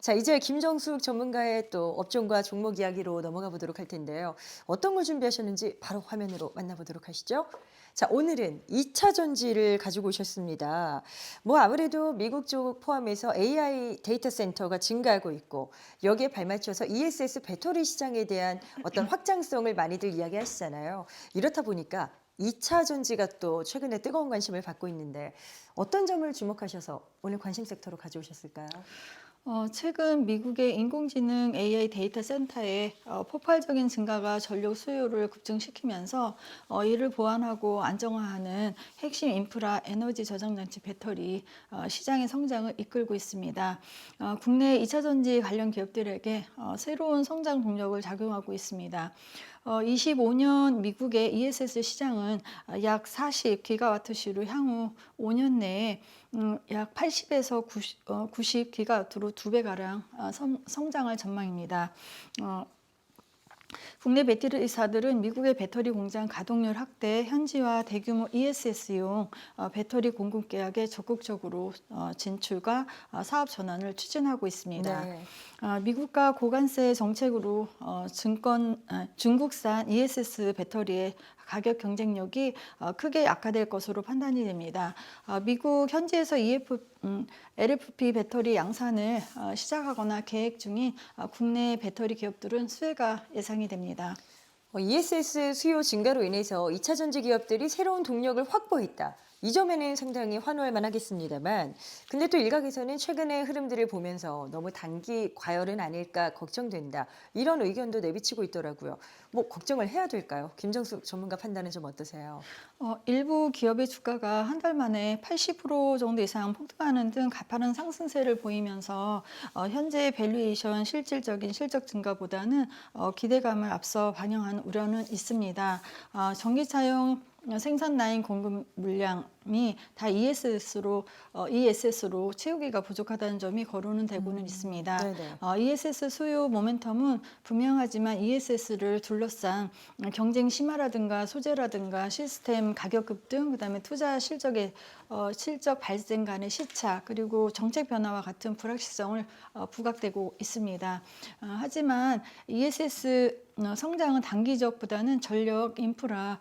자, 이제 김정숙 전문가의 또 업종과 종목 이야기로 넘어가 보도록 할 텐데요. 어떤 걸 준비하셨는지 바로 화면으로 만나보도록 하시죠. 자, 오늘은 2차 전지를 가지고 오셨습니다. 뭐 아무래도 미국 쪽 포함해서 AI 데이터 센터가 증가하고 있고 여기에 발맞춰서 ESS 배터리 시장에 대한 어떤 확장성을 많이들 이야기하시잖아요. 이렇다 보니까 2차 전지가 또 최근에 뜨거운 관심을 받고 있는데 어떤 점을 주목하셔서 오늘 관심 섹터로 가져오셨을까요? 최근 미국의 인공지능 AI 데이터 센터의 폭발적인 증가가 전력 수요를 급증시키면서 이를 보완하고 안정화하는 핵심 인프라 에너지 저장 장치 배터리 시장의 성장을 이끌고 있습니다. 국내 2차 전지 관련 기업들에게 새로운 성장 동력을 작용하고 있습니다. 25년 미국의 ESS 시장은 약 40기가와트시로 향후 5년 내에 약 80에서 90기가와트로 2배가량 성장할 전망입니다. 국내 배터리사들은 미국의 배터리 공장 가동률 확대, 현지화 대규모 ESS용 배터리 공급 계약에 적극적으로 진출과 사업 전환을 추진하고 있습니다. 네. 미국과 고관세 정책으로 중국산 ESS 배터리의 가격 경쟁력이 크게 약화될 것으로 판단이 됩니다. 미국 현지에서 LFP 배터리 양산을 시작하거나 계획 중인 국내 배터리 기업들은 수혜가 예상이 됩니다. ESS 수요 증가로 인해서 2차 전지 기업들이 새로운 동력을 확보했다. 이 점에는 상당히 환호할 만하겠습니다만, 근데 또 일각에서는 최근의 흐름들을 보면서 너무 단기 과열은 아닐까 걱정된다. 이런 의견도 내비치고 있더라고요. 뭐 걱정을 해야 될까요? 김정숙 전문가 판단은 좀 어떠세요? 일부 기업의 주가가 한 달 만에 80% 정도 이상 폭등하는 등 가파른 상승세를 보이면서 현재 밸류에이션 실질적인 실적 증가보다는 기대감을 앞서 반영한 우려는 있습니다. 전기차용 생산 라인 공급 물량이 다 ESS로 채우기가 부족하다는 점이 거론은 되고는 있습니다. 네네. ESS 수요 모멘텀은 분명하지만 ESS를 둘러싼 경쟁 심화라든가 소재라든가 시스템 가격 급등, 그다음에 투자 실적의 실적 발생 간의 시차, 그리고 정책 변화와 같은 불확실성을 부각되고 있습니다. 하지만 ESS 성장은 단기적보다는 전력 인프라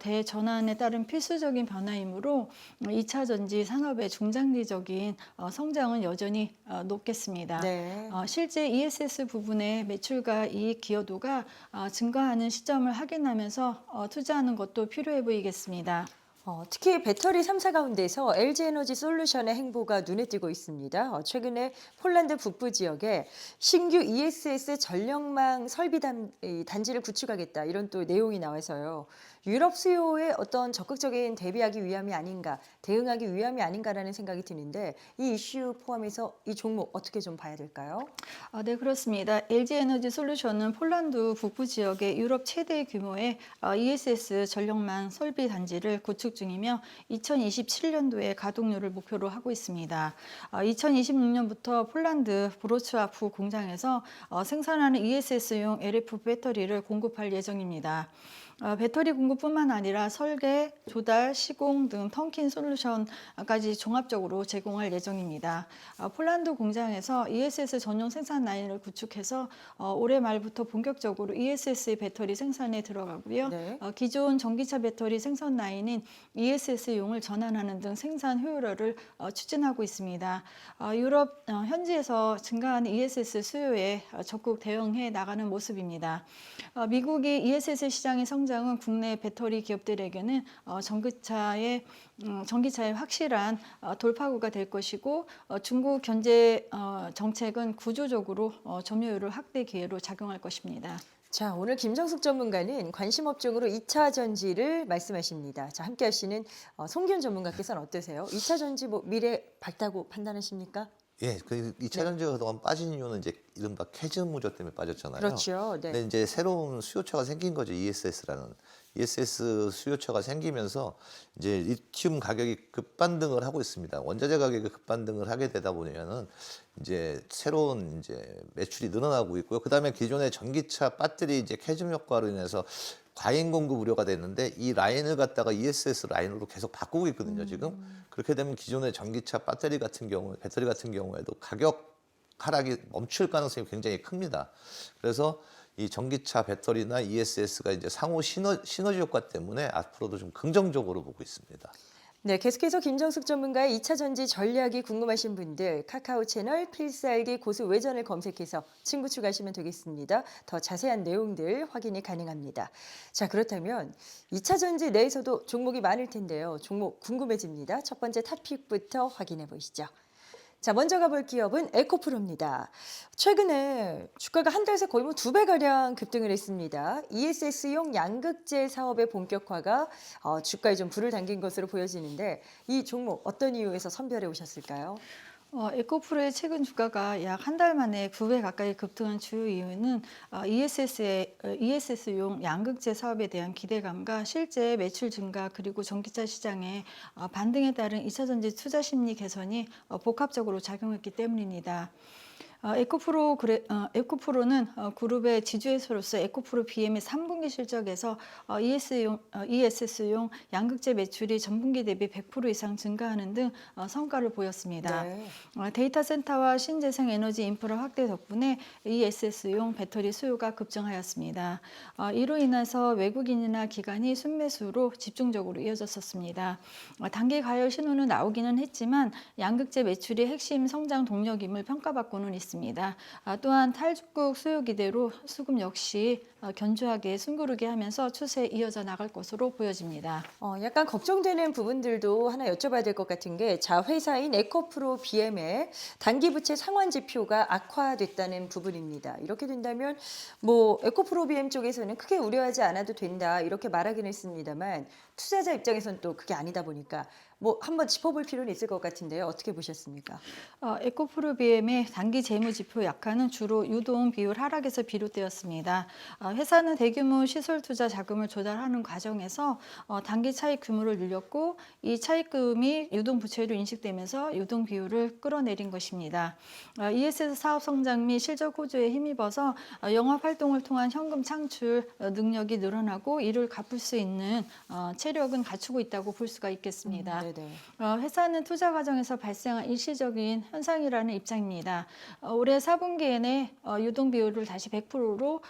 대전환에 따른 필수적인 변화이므로 2차 전지 산업의 중장기적인 성장은 여전히 높겠습니다. 네. 실제 ESS 부분의 매출과 이익 기여도가 증가하는 시점을 확인하면서 투자하는 것도 필요해 보이겠습니다. 특히 배터리 3사 가운데서 LG에너지 솔루션의 행보가 눈에 띄고 있습니다. 최근에 폴란드 북부 지역에 신규 ESS 전력망 설비 단지를 구축하겠다 이런 또 내용이 나와서요. 유럽 수요에 어떤 적극적인 대비하기 위함이 아닌가, 대응하기 위함이 아닌가라는 생각이 드는데 이 이슈 포함해서 이 종목 어떻게 좀 봐야 될까요? 네, 그렇습니다. LG에너지 솔루션은 폴란드 북부 지역의 유럽 최대 규모의 ESS 전력망 설비 단지를 구축 중이며 2027년도에 가동률을 목표로 하고 있습니다. 2026년부터 폴란드 브로츠와프 공장에서 생산하는 ESS용 LF 배터리를 공급할 예정입니다. 배터리 공급뿐만 아니라 설계, 조달, 시공 등 턴킨 솔루션까지 종합적으로 제공할 예정입니다. 폴란드 공장에서 ESS 전용 생산 라인을 구축해서 올해 말부터 본격적으로 ESS 배터리 생산에 들어가고요. 네. 기존 전기차 배터리 생산 라인인 ESS용을 전환하는 등 생산 효율화를 추진하고 있습니다. 유럽 현지에서 증가하는 ESS 수요에 적극 대응해 나가는 모습입니다. 미국이 ESS 시장의 성장은 국내 배터리 기업들에게는 전기차의 확실한 돌파구가 될 것이고 중국 견제 정책은 구조적으로 점유율을 확대 기회로 작용할 것입니다. 자, 오늘 김정숙 전문가는 관심 업종으로 2차 전지를 말씀하십니다. 자, 함께 하시는 송기훈 전문가께서는 어떠세요? 2차 전지 뭐 미래 밝다고 판단하십니까? 예, 그 2차 전지가 그동안 빠진 이유는 이제 이른바 캐즘 무저 때문에 빠졌잖아요. 그렇죠. 네. 근데 이제 새로운 수요처가 생긴 거죠. ESS라는. ESS 수요처가 생기면서 이제 리튬 가격이 급반등을 하고 있습니다. 원자재 가격이 급반등을 하게 되다 보면은 이제 새로운 이제 매출이 늘어나고 있고요. 그다음에 기존의 전기차 배터리 이제 캐즘 효과로 인해서 과잉 공급 우려가 됐는데 이 라인을 갖다가 ESS 라인으로 계속 바꾸고 있거든요, 지금. 그렇게 되면 기존의 전기차 배터리 같은 경우에도 가격 하락이 멈출 가능성이 굉장히 큽니다. 그래서 이 전기차 배터리나 ESS가 이제 상호 시너지 효과 때문에 앞으로도 좀 긍정적으로 보고 있습니다. 네, 계속해서 김정숙 전문가의 2차 전지 전략이 궁금하신 분들 카카오 채널 필살기 고수 외전을 검색해서 친구 추가하시면 되겠습니다. 더 자세한 내용들 확인이 가능합니다. 자, 그렇다면 2차 전지 내에서도 종목이 많을 텐데요. 종목 궁금해집니다. 첫 번째 탑픽부터 확인해 보시죠. 자, 먼저 가볼 기업은 에코프로입니다. 최근에 주가가 한 달 새 거의 2배가량 급등을 했습니다. ESS용 양극재 사업의 본격화가 주가에 좀 불을 당긴 것으로 보여지는데 이 종목 어떤 이유에서 선별해 오셨을까요? 에코프로의 최근 주가가 약 한 달 만에 9배 가까이 급등한 주요 이유는 ESS용 양극재 사업에 대한 기대감과 실제 매출 증가 그리고 전기차 시장의 반등에 따른 2차 전지 투자 심리 개선이 복합적으로 작용했기 때문입니다. 에코프로는 그룹의 지주회사로서 에코프로 BM의 3분기 실적에서 ESS용 양극재 매출이 전분기 대비 100% 이상 증가하는 등 성과를 보였습니다. 네. 데이터 센터와 신재생 에너지 인프라 확대 덕분에 ESS용 배터리 수요가 급증하였습니다. 이로 인해서 외국인이나 기관이 순매수로 집중적으로 이어졌었습니다. 단기 가열 신호는 나오기는 했지만 양극재 매출이 핵심 성장 동력임을 평가받고는 있습니다. 또한 탈중국 수요 기대로 수급 역시 견조하게 숨고르게 하면서 추세에 이어져 나갈 것으로 보여집니다. 약간 걱정되는 부분들도 하나 여쭤봐야 될 것 같은 게 회사인 에코프로 BM의 단기 부채 상환 지표가 악화됐다는 부분입니다. 이렇게 된다면 에코프로 BM 쪽에서는 크게 우려하지 않아도 된다 이렇게 말하긴 했습니다만 투자자 입장에서는 또 그게 아니다 보니까 한번 짚어볼 필요는 있을 것 같은데요. 어떻게 보셨습니까? 에코프로 BM의 단기 재무 지표 약화는 주로 유동 비율 하락에서 비롯되었습니다. 회사는 대규모 시설 투자 자금을 조달하는 과정에서 단기 차익 규모를 늘렸고 이 차익금이 유동 부채로 인식되면서 유동 비율을 끌어내린 것입니다. ESS 사업 성장 및 실적 호조에 힘입어서 영업 활동을 통한 현금 창출 능력이 늘어나고 이를 갚을 수 있는 체력은 갖추고 있다고 볼 수가 있겠습니다. 네네. 회사는 투자 과정에서 발생한 일시적인 현상이라는 입장입니다. 올해 4분기에는 유동 비율을 다시 100%로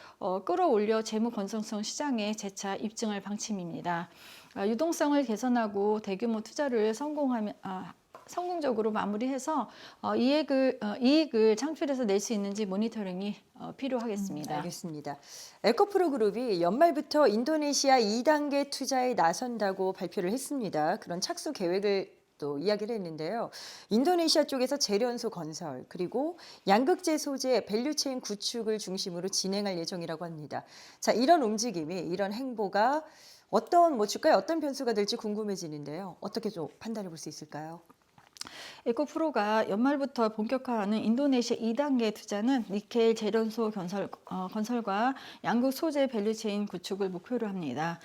끌어올려 재무 건전성 시장에 재차 입증할 방침입니다. 유동성을 개선하고 대규모 투자를 성공적으로 마무리해서 이익을 창출해서 낼 수 있는지 모니터링이 필요하겠습니다. 알겠습니다. 에코프로 그룹이 연말부터 인도네시아 2단계 투자에 나선다고 발표를 했습니다. 그런 착수 계획을 또 이야기를 했는데요. 인도네시아 쪽에서 재련소 건설 그리고 양극재 소재 밸류체인 구축을 중심으로 진행할 예정이라고 합니다. 자, 이런 움직임이 이런 행보가 주가에 어떤 변수가 될지 궁금해지는데요. 어떻게 좀 판단해 볼 수 있을까요? 에코프로가 연말부터 본격화하는 인도네시아 2단계 투자는 니켈 재련소 건설과 양극 소재 밸류체인 구축을 목표로 합니다.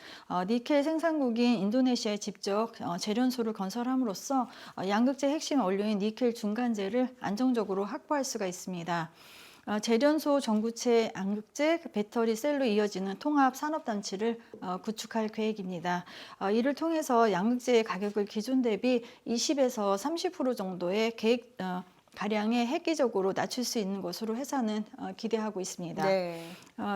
니켈 생산국인 인도네시아에 직접 재련소를 건설함으로써 양극재 핵심 원료인 니켈 중간재를 안정적으로 확보할 수가 있습니다. 재련소, 전구체, 양극재, 배터리 셀로 이어지는 통합 산업단지를 구축할 계획입니다. 이를 통해서 양극재의 가격을 기존 대비 20에서 30% 정도의 가량의 획기적으로 낮출 수 있는 것으로 회사는 기대하고 있습니다. 네.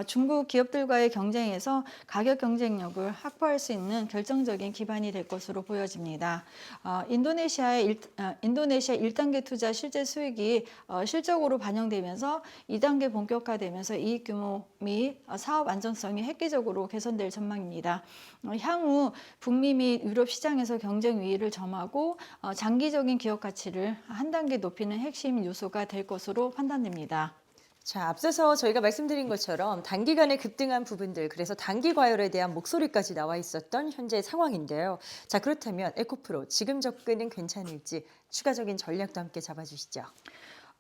중국 기업들과의 경쟁에서 가격 경쟁력을 확보할 수 있는 결정적인 기반이 될 것으로 보여집니다. 인도네시아 1단계 투자 실제 수익이 실적으로 반영되면서 2단계 본격화되면서 이익 규모 및 사업 안정성이 획기적으로 개선될 전망입니다. 향후 북미 및 유럽 시장에서 경쟁 위기를 점하고 장기적인 기업 가치를 한 단계 높이는 핵심 요소가 될 것으로 판단됩니다. 자, 앞서서 저희가 말씀드린 것처럼 단기간에 급등한 부분들, 그래서 단기 과열에 대한 목소리까지 나와 있었던 현재 상황인데요. 자, 그렇다면 에코프로 지금 접근은 괜찮을지 추가적인 전략도 함께 잡아주시죠.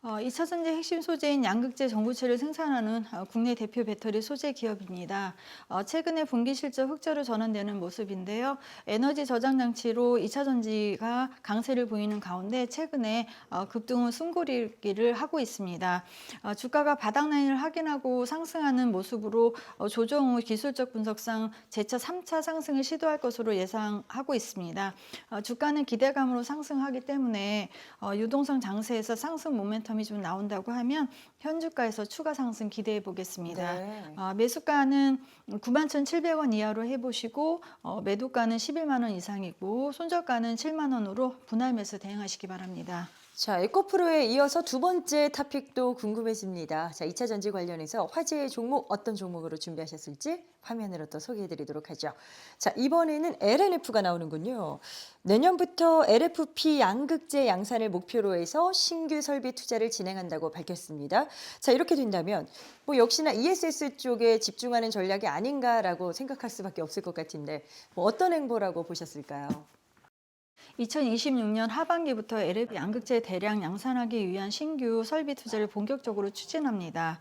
2차 전지 핵심 소재인 양극재 전구체를 생산하는 국내 대표 배터리 소재 기업입니다. 최근에 분기 실적 흑자로 전환되는 모습인데요. 에너지 저장 장치로 2차 전지가 강세를 보이는 가운데 최근에 급등 후 숨고르기를 하고 있습니다. 주가가 바닥 라인을 확인하고 상승하는 모습으로 조정 후 기술적 분석상 재차 3차 상승을 시도할 것으로 예상하고 있습니다. 주가는 기대감으로 상승하기 때문에 유동성 장세에서 상승 모멘텀 모멘텀이 좀 나온다고 하면 현주가에서 추가 상승 기대해 보겠습니다. 네. 매수가는 91,700원 이하로 해보시고 매도가는 11만 원 이상이고 손절가는 7만 원으로 분할 매수 대응하시기 바랍니다. 자, 에코프로에 이어서 두 번째 토픽도 궁금해집니다. 자, 2차 전지 관련해서 화제의 종목 어떤 종목으로 준비하셨을지 화면으로 또 소개해드리도록 하죠. 자, 이번에는 LNF가 나오는군요. 내년부터 LFP 양극재 양산을 목표로 해서 신규 설비 투자를 진행한다고 밝혔습니다. 자, 이렇게 된다면 뭐 역시나 ESS 쪽에 집중하는 전략이 아닌가라고 생각할 수밖에 없을 것 같은데 뭐 어떤 행보라고 보셨을까요? 2026년 하반기부터 LFP 양극재 대량 양산하기 위한 신규 설비 투자를 본격적으로 추진합니다.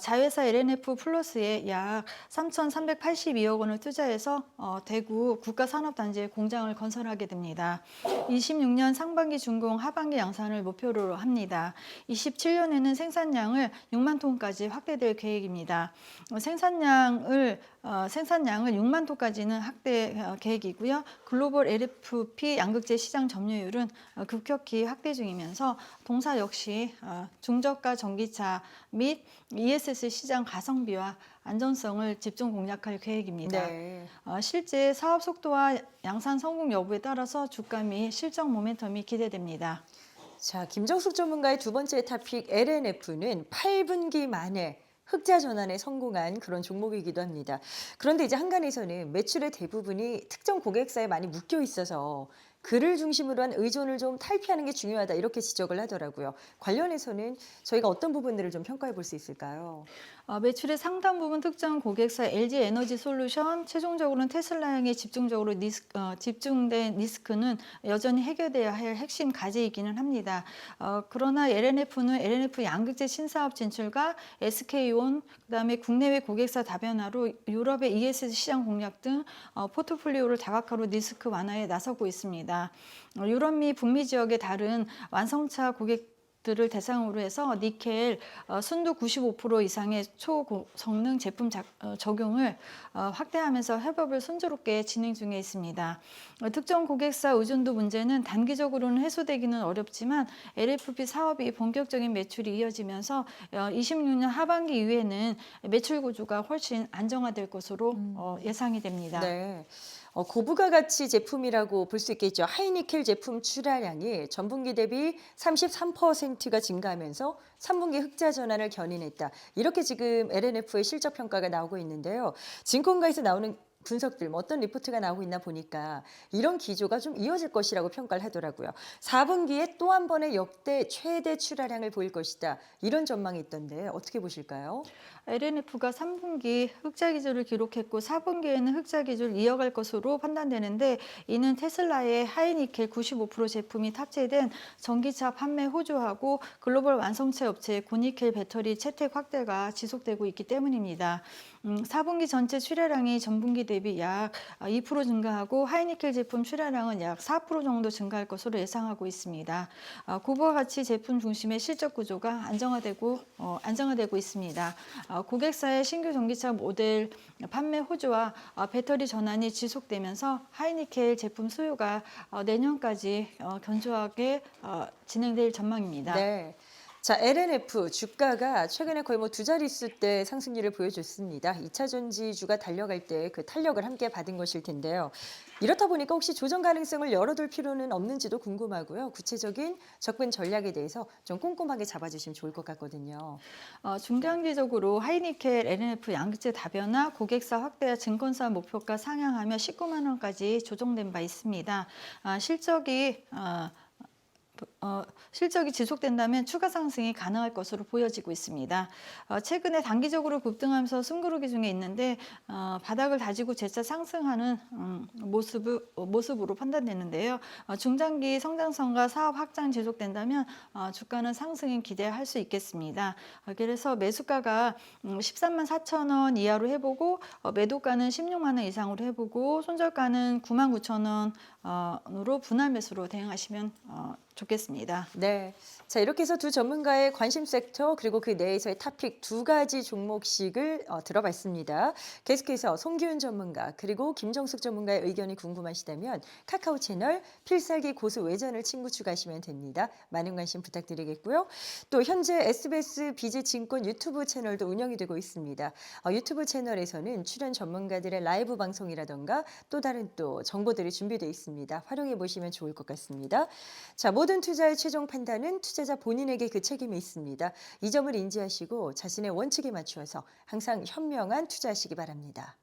자회사 LNF 플러스에 약 3,382억 원을 투자해서 대구 국가산업단지에 공장을 건설하게 됩니다. 26년 상반기 준공, 하반기 양산을 목표로 합니다. 27년에는 생산량을 6만 톤까지 확대될 계획입니다. 생산량을 6만 톤까지는 확대 계획이고요. 글로벌 LFP 양극재 시장 점유율은 급격히 확대 중이면서 동사 역시 중저가 전기차 및 ESS 시장 가성비와 안전성을 집중 공략할 계획입니다. 네. 실제 사업 속도와 양산 성공 여부에 따라서 주가 및 실적 모멘텀이 기대됩니다. 자, 김정숙 전문가의 두 번째 토픽 LNF는 8분기 만에 흑자 전환에 성공한 그런 종목이기도 합니다. 그런데 이제 한간에서는 매출의 대부분이 특정 고객사에 많이 묶여 있어서 그를 중심으로 한 의존을 좀 탈피하는 게 중요하다 이렇게 지적을 하더라고요. 관련해서는 저희가 어떤 부분들을 좀 평가해 볼 수 있을까요? 매출의 상당 부분 특정 고객사 LG 에너지 솔루션, 최종적으로는 테슬라향에 집중된 리스크는 여전히 해결돼야 할 핵심 과제이기는 합니다. 그러나 LNF는 LNF 양극재 신사업 진출과 SK온, 그다음에 국내외 고객사 다변화로 유럽의 ESS 시장 공략 등 포트폴리오를 다각화로 리스크 완화에 나서고 있습니다. 유럽 및 북미 지역의 다른 완성차 고객들을 대상으로 해서 니켈 순도 95% 이상의 초성능 제품 적용을 확대하면서 협업을 순조롭게 진행 중에 있습니다. 특정 고객사 의존도 문제는 단기적으로는 해소되기는 어렵지만 LFP 사업이 본격적인 매출이 이어지면서 26년 하반기 이후에는 매출 구조가 훨씬 안정화될 것으로 예상이 됩니다. 네. 고부가 가치 제품이라고 볼 수 있겠죠. 하이니켈 제품 출하량이 전분기 대비 33%가 증가하면서 3분기 흑자 전환을 견인했다. 이렇게 지금 LNF의 실적 평가가 나오고 있는데요. 증권가에서 나오는 분석들, 뭐 어떤 리포트가 나오고 있나 보니까 이런 기조가 좀 이어질 것이라고 평가를 하더라고요. 4분기에 또 한 번의 역대 최대 출하량을 보일 것이다. 이런 전망이 있던데 어떻게 보실까요? LNF가 3분기 흑자 기조를 기록했고 4분기에는 흑자 기조를 이어갈 것으로 판단되는데 이는 테슬라의 하이니켈 95% 제품이 탑재된 전기차 판매 호조하고 글로벌 완성체 업체의 고니켈 배터리 채택 확대가 지속되고 있기 때문입니다. 4분기 전체 출하량이 전분기 대비 약 2% 증가하고 하이니켈 제품 출하량은 약 4% 정도 증가할 것으로 예상하고 있습니다. 고부가 가치 제품 중심의 실적 구조가 안정화되고 있습니다. 고객사의 신규 전기차 모델 판매 호조와 배터리 전환이 지속되면서 하이니켈 제품 수요가 내년까지 견조하게 진행될 전망입니다. 네. 자, LNF 주가가 최근에 거의 뭐 두 자릿수대 상승률을 보여줬습니다. 2차 전지주가 달려갈 때 그 탄력을 함께 받은 것일 텐데요. 이렇다 보니까 혹시 조정 가능성을 열어둘 필요는 없는지도 궁금하고요. 구체적인 접근 전략에 대해서 좀 꼼꼼하게 잡아주시면 좋을 것 같거든요. 중장기적으로 하이니켈 LNF 양극재 다변화, 고객사 확대와 증권사 목표가 상향하며 19만 원까지 조정된 바 있습니다. 실적이 지속된다면 추가 상승이 가능할 것으로 보여지고 있습니다. 최근에 단기적으로 급등하면서 숨고르기 중에 있는데 바닥을 다지고 재차 상승하는 모습으로 판단되는데요. 중장기 성장성과 사업 확장 지속된다면 주가는 상승이 기대할 수 있겠습니다. 그래서 매수가가 13만 4천 원 이하로 해보고 매도가는 16만 원 이상으로 해보고 손절가는 9만 9천 원으로 분할 매수로 대응하시면 좋겠습니다. 네. 자, 이렇게 해서 두 전문가의 관심 섹터 그리고 그 내에서의 토픽 두 가지 종목씩을 들어봤습니다. 계속해서 송기훈 전문가 그리고 김정숙 전문가의 의견이 궁금하시다면 카카오 채널 필살기 고수 외전을 친구 추가하시면 됩니다. 많은 관심 부탁드리겠고요. 또 현재 SBS 비즈증권 유튜브 채널도 운영이 되고 있습니다. 유튜브 채널에서는 출연 전문가들의 라이브 방송이라던가 또 다른 또 정보들이 준비되어 있습니다. 활용해 보시면 좋을 것 같습니다. 자, 모든 투자의 최종 판단은 투자자 본인에게 그 책임이 있습니다. 이 점을 인지하시고 자신의 원칙에 맞추어서 항상 현명한 투자하시기 바랍니다.